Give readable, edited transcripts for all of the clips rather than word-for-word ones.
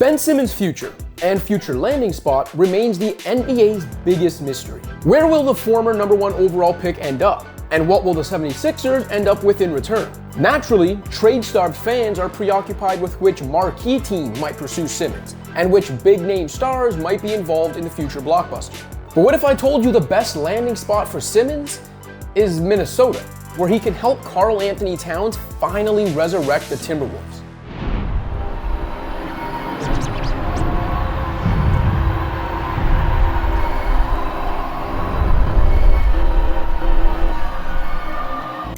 Ben Simmons' future and future landing spot remains the NBA's biggest mystery. Where will the former #1 overall pick end up? And what will the 76ers end up with in return? Naturally, trade-starved fans are preoccupied with which marquee team might pursue Simmons, and which big-name stars might be involved in the future blockbuster. But what if I told you the best landing spot for Simmons is Minnesota, where he can help Karl-Anthony Towns finally resurrect the Timberwolves?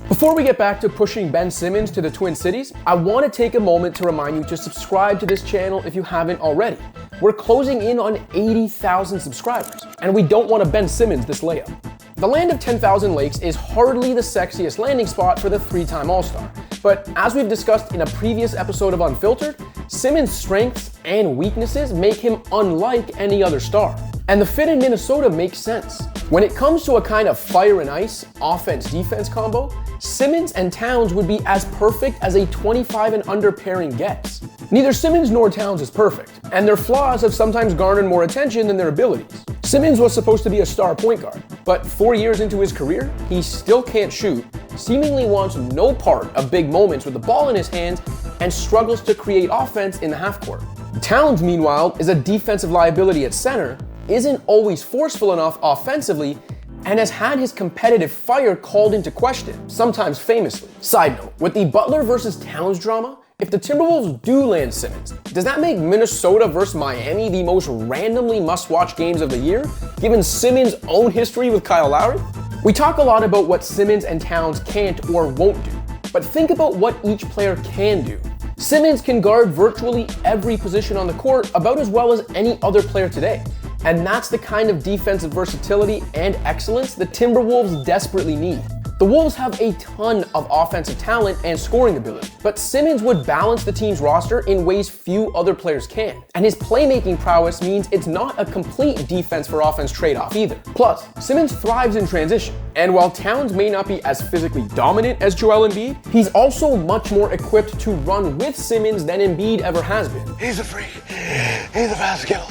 Before we get back to pushing Ben Simmons to the Twin Cities, I want to take a moment to remind you to subscribe to this channel if you haven't already. We're closing in on 80,000 subscribers, and we don't want to Ben Simmons this layup. The land of 10,000 lakes is hardly the sexiest landing spot for the three-time All-Star, but as we've discussed in a previous episode of Unfiltered, Simmons' strengths and weaknesses make him unlike any other star. And the fit in Minnesota makes sense. When it comes to a kind of fire and ice, offense-defense combo, Simmons and Towns would be as perfect as a 25 and under pairing gets. Neither Simmons nor Towns is perfect, and their flaws have sometimes garnered more attention than their abilities. Simmons was supposed to be a star point guard, but 4 years into his career, he still can't shoot, seemingly wants no part of big moments with the ball in his hands, and struggles to create offense in the half court. Towns, meanwhile, is a defensive liability at center, isn't always forceful enough offensively, and has had his competitive fire called into question, sometimes famously. Side note, with the Butler versus Towns drama, if the Timberwolves do land Simmons, does that make Minnesota versus Miami the most randomly must-watch games of the year, given Simmons' own history with Kyle Lowry? We talk a lot about what Simmons and Towns can't or won't do, but think about what each player can do. Simmons can guard virtually every position on the court about as well as any other player today. And that's the kind of defensive versatility and excellence the Timberwolves desperately need. The Wolves have a ton of offensive talent and scoring ability, but Simmons would balance the team's roster in ways few other players can. And his playmaking prowess means it's not a complete defense for offense trade-off either. Plus, Simmons thrives in transition, and while Towns may not be as physically dominant as Joel Embiid, he's also much more equipped to run with Simmons than Embiid ever has been. He's a freak. He's a fast killer.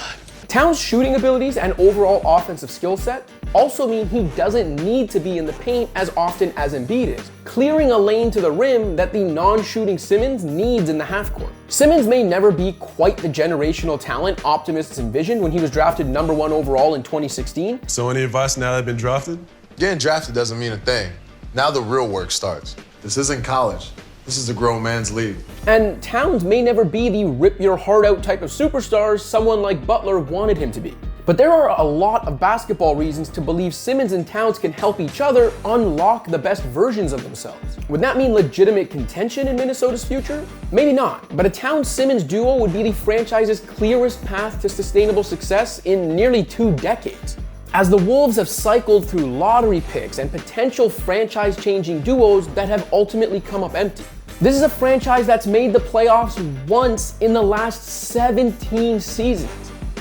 Towns' shooting abilities and overall offensive skill set also mean he doesn't need to be in the paint as often as Embiid is, clearing a lane to the rim that the non-shooting Simmons needs in the half court. Simmons may never be quite the generational talent optimists envisioned when he was drafted #1 overall in 2016. So any advice now that I've been drafted? Getting drafted doesn't mean a thing. Now the real work starts. This isn't college. This is a grown man's league. And Towns may never be the rip-your-heart-out type of superstar someone like Butler wanted him to be. But there are a lot of basketball reasons to believe Simmons and Towns can help each other unlock the best versions of themselves. Would that mean legitimate contention in Minnesota's future? Maybe not, but a Towns-Simmons duo would be the franchise's clearest path to sustainable success in nearly 2 decades. As the Wolves have cycled through lottery picks and potential franchise-changing duos that have ultimately come up empty. This is a franchise that's made the playoffs once in the last 17 seasons,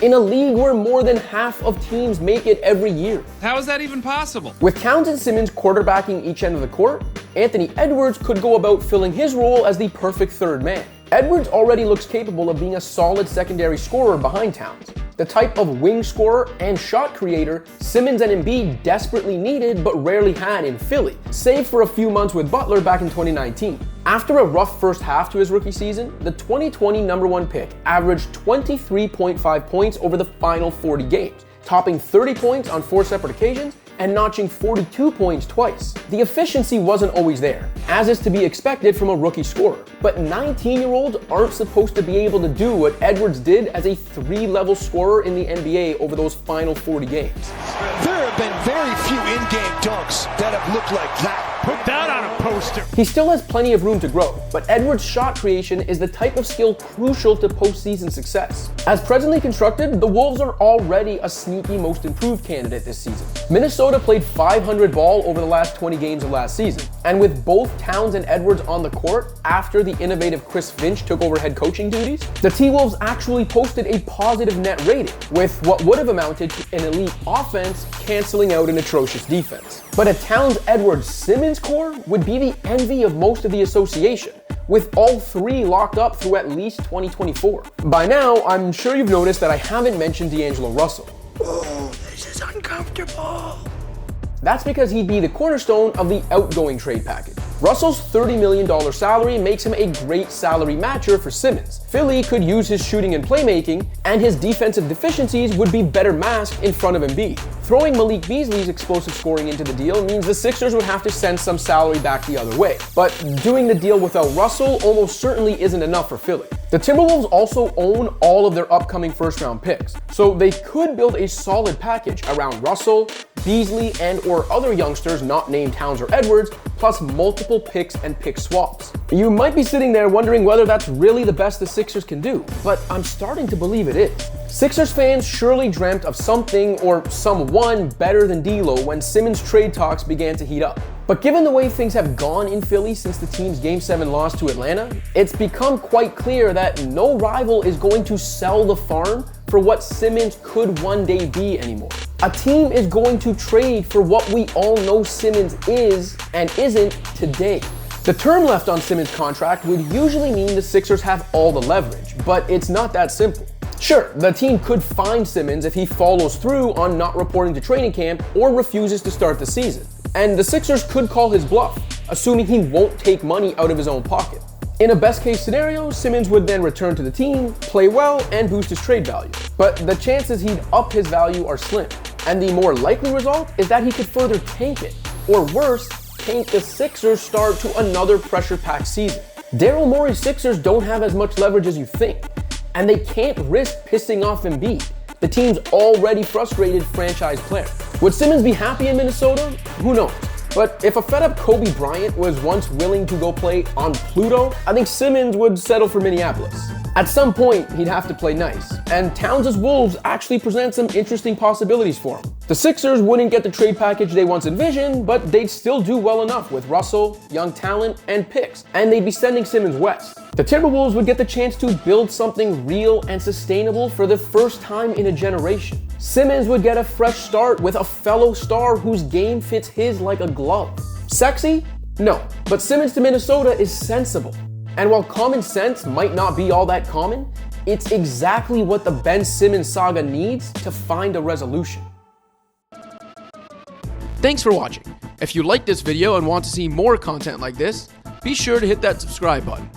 in a league where more than half of teams make it every year. How is that even possible? With Towns and Simmons quarterbacking each end of the court, Anthony Edwards could go about filling his role as the perfect third man. Edwards already looks capable of being a solid secondary scorer behind Towns, the type of wing scorer and shot creator Simmons and Embiid desperately needed but rarely had in Philly, save for a few months with Butler back in 2019. After a rough first half to his rookie season, the 2020 #1 pick averaged 23.5 points over the final 40 games, topping 30 points on 4 separate occasions and notching 42 points twice. The efficiency wasn't always there, as is to be expected from a rookie scorer, but 19-year-olds aren't supposed to be able to do what Edwards did as a 3-level scorer in the NBA over those final 40 games. There have been very few in-game dunks that have looked like that. Put that on a poster. He still has plenty of room to grow, but Edwards' shot creation is the type of skill crucial to postseason success. As presently constructed, the Wolves are already a sneaky most improved candidate this season. Minnesota played 500 ball over the last 20 games of last season, and with both Towns and Edwards on the court after the innovative Chris Finch took over head coaching duties, the T-Wolves actually posted a positive net rating, with what would have amounted to an elite offense canceling out an atrocious defense. But a Towns-Edwards-Simmons core would be the envy of most of the association, with all three locked up through at least 2024. By now, I'm sure you've noticed that I haven't mentioned D'Angelo Russell. Oh, this is uncomfortable. That's because he'd be the cornerstone of the outgoing trade package. Russell's $30 million salary makes him a great salary matcher for Simmons. Philly could use his shooting and playmaking, and his defensive deficiencies would be better masked in front of Embiid. Throwing Malik Beasley's explosive scoring into the deal means the Sixers would have to send some salary back the other way. But doing the deal without Russell almost certainly isn't enough for Philly. The Timberwolves also own all of their upcoming first-round picks, so they could build a solid package around Russell, Beasley, and/or other youngsters not named Towns or Edwards, plus multiple picks and pick swaps. You might be sitting there wondering whether that's really the best the Sixers can do, but I'm starting to believe it is. Sixers fans surely dreamt of something or someone better than D'Lo when Simmons trade talks began to heat up. But given the way things have gone in Philly since the team's Game 7 loss to Atlanta, it's become quite clear that no rival is going to sell the farm for what Simmons could one day be anymore. A team is going to trade for what we all know Simmons is and isn't today. The term left on Simmons' contract would usually mean the Sixers have all the leverage, but it's not that simple. Sure, the team could fine Simmons if he follows through on not reporting to training camp or refuses to start the season. And the Sixers could call his bluff, assuming he won't take money out of his own pocket. In a best-case scenario, Simmons would then return to the team, play well, and boost his trade value. But the chances he'd up his value are slim. And the more likely result is that he could further tank it, or worse, tank the Sixers' start to another pressure-packed season. Daryl Morey's Sixers don't have as much leverage as you think, and they can't risk pissing off Embiid, the team's already frustrated franchise player. Would Simmons be happy in Minnesota? Who knows? But if a fed-up Kobe Bryant was once willing to go play on Pluto, I think Simmons would settle for Minneapolis. At some point, he'd have to play nice, and Towns' Wolves actually present some interesting possibilities for him. The Sixers wouldn't get the trade package they once envisioned, but they'd still do well enough with Russell, young talent, and picks, and they'd be sending Simmons west. The Timberwolves would get the chance to build something real and sustainable for the first time in a generation. Simmons would get a fresh start with a fellow star whose game fits his like a glove. Sexy? No, but Simmons to Minnesota is sensible. And while common sense might not be all that common, it's exactly what the Ben Simmons saga needs to find a resolution. Thanks for watching. If you liked this video and want to see more content like this, be sure to hit that subscribe button.